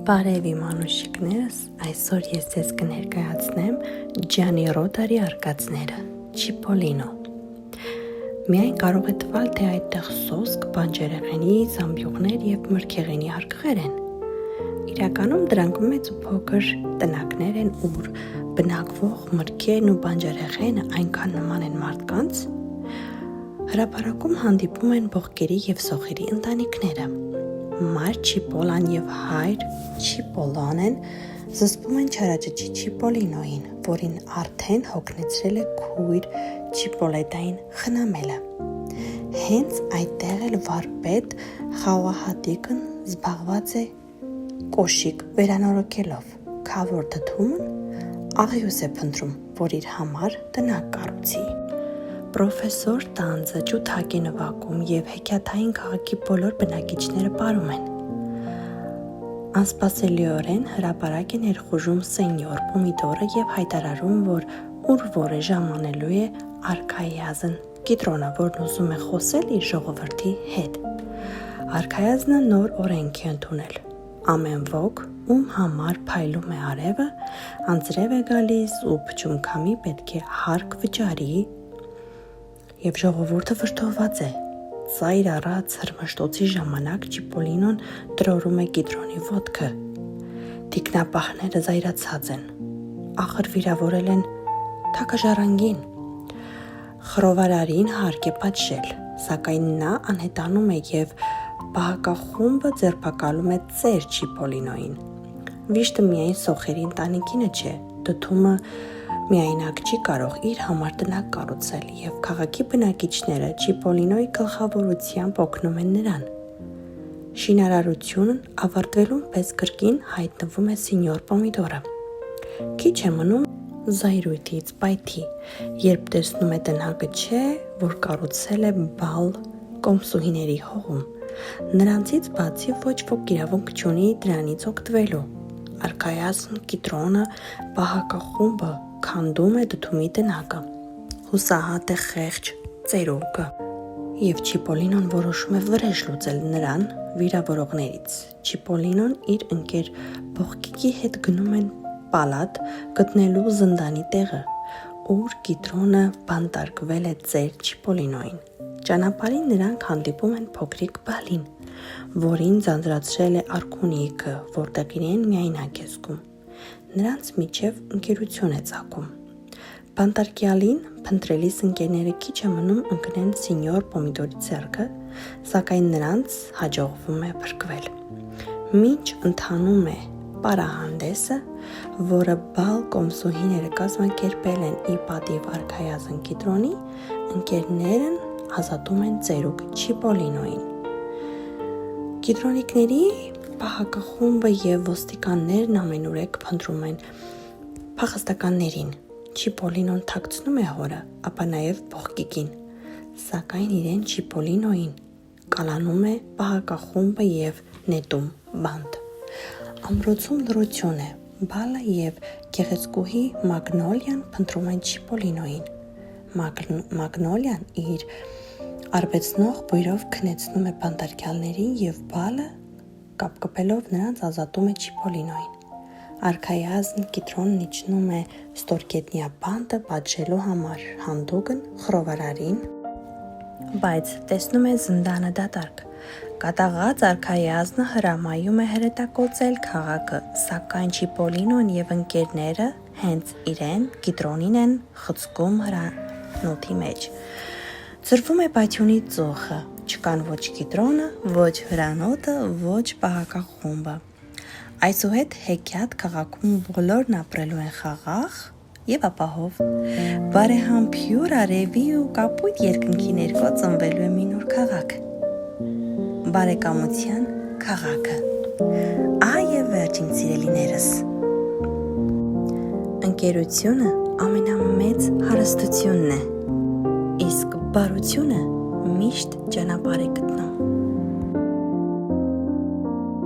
Բարև իմ անուշիկներս, այսօր ես ձեզ կներկայացնեմ Ջանի Ռոդարի արկածները, Չիպոլինո։ Միայն կարող է թվալ, թե այդտեղ սոսկ, բանջարեղենի, զամբյուղներ և մրգեղենի արկղեր են։ Իրականում դրանք մեծ ու փոքր տնակներ են, ուր բնակվող մրգերն ու բանջարեղենը այնքան նման են մարդկանց։ Հրապարակում հանդիպում են բողկերի և սոխերի ընտանիքները։ Մայր Չիպոլան և հայր Չիպոլանեն զսպում են չարաճճի Չիպոլինոյին, որին արդեն հոգնեցրել է քույր Չիպոլետային խնամելը։ Հենց այդտեղ էլ վարպետ Խաղողահատիկն զբաղված է կոշիկ վերանորոգելով, քավոր դդումն աղյուս է փնտրում, որ իր համար տնակ կառուցի։ Պրոֆեսոր Տանձը ջութակ է նվագում և հեքիաթային քաղաքի բոլոր բնակիչները պարում են։ Անսպասելիորեն հրապարակ է ներխուժում սենյոր Պոմիդորը և հայտարարում, որ ուր որը ժամանելու է արքայազն Կիտրոնը, որն ուզում է խոսել իր ժողովրդի հետ։ Արքայազնը նոր օրենք է ընդունել։ Ամեն ոք, ում համար փայլում է արևը, անձրև է գալիս ու փչում քամի պետք է հարկ վճարի, և ժողովուրդը վրդովված է։ Ծայր առած հրմշտոցի ժամանակ Չիպոլինոն տրորում է Կիտրոնի ոտքը։ Թիկնապահները զայրացած են։ Ախր վիրավորել են թագաժառանգին։ Խռովարարին հարկ է պատժել, սակայն նա անհետանում է և պահակախումբը ձերբակալում է ծեր Չիպոլինոյին։ Վիշտը միայն սոխերի ընտանիքինը չէ, դդումը միայնակ չի կարող իր համար տնակ կառուցել, և քաղաքի բնակիչները Չիպոլինոյի գլխավորությամբ օգնում են նրան։ Շինարարությունն ավարտվելուն պես կրկին հայտնվում է սենյոր Պոմիդորը։ Քիչ է մնում զայրույթից պայթի, երբ տեսնում է տնակը չէ, որ կառուցել է բալ կոմսուհիների հողում։ Նրանցից բացի ոչ ոք իրավունք չունի դրանից օգտվելու։ Արքայազն Կիտրոնը պահակախումբը քանդում է դդումի տնակը։ Հուսահատ է խեղճ ծերուկը, և Չիպոլինոն որոշում է վրեժ լուծել նրան վիրավորողներից։ Չիպոլինոն իր ընկեր Բողկիկի հետ գնում են պալատ գտնելու զնդանի տեղը, ուր Կիտրոնը բանտարկվել է ծեր Չիպոլինոյին։ Ճանապարհին նրանք հանդիպում են փոքրիկ Բալին, որին ձանձրացրել է արքունիքը, որտեղ իրեն միայնակ է զգում։ Նրանց միջև ընկերություն է ծագում։ Բանտարկյալին փնտրելիս ընկերները քիչ է մնում ընկնեն սենյոր Պոմիդորի ձեռքը, սակայն նրանց հաջողվում է փրկվել։ Մինչ ընթանում է պարահանդեսը, որը բալ կոմսուհիները կազմակերպել են ի պատիվ արքայազն Կիտրոնի, ընկերներն ազատում են ծերուկ Չիպոլինոյին։ Կիտրոնիկների պահակախումբը և ոստիկաններն ամենուրեք փնտրում են փախստականներին։ Չիպոլինոն թաքցնում է հորը, ապա նաև Բողկիկին, սակայն իրեն Չիպոլինոյին կալանում է պահակախումբը և նետում բանտ։ Ամրոցում լռություն է։ Բալը և գեղեցկուհի Մագնոլիան փնտրում են Չիպոլինոյին։ Մագնոլիան իր արբեցնող բույրով քնեցնում է բանտարկյալներին, և Բալը կապկպելով նրանց ազատում է Չիպոլինոյին։ Արքայազն Կիտրոնն իջնում է ստորգետնյա բանտը պատժելու համար հանդուգն խռովարարին, բայց տեսնում է զնդանը դատարկ։ Կատաղած արքայազնը հրամայում է հրետակոծել քաղաքը, սակայն Չիպոլինոն և ընկերները հենց իրեն Կիտրոնին են խցկում հրանոթի մեջ։ Ձրվում է պայթյունի ծուխը, չկան ոչ Կիտրոնը, ոչ հրանոթը, ոչ պահակախումբը։ Այսուհետ հեքիաթ քաղաքում բոլորն ապրելու են խաղաղ և ապահով։ Բարեհամբույր արևի ու կապույտ երկնքի ներքո ծնվելու է մի նոր քաղաք։ Բարեկամության քաղաքը։ Այ վերջին սիրելիներս։ Ընկերությունը ամենամեծ հարստությունն է, իսկ բարությունը միշտ ճանապարհ է գտնում։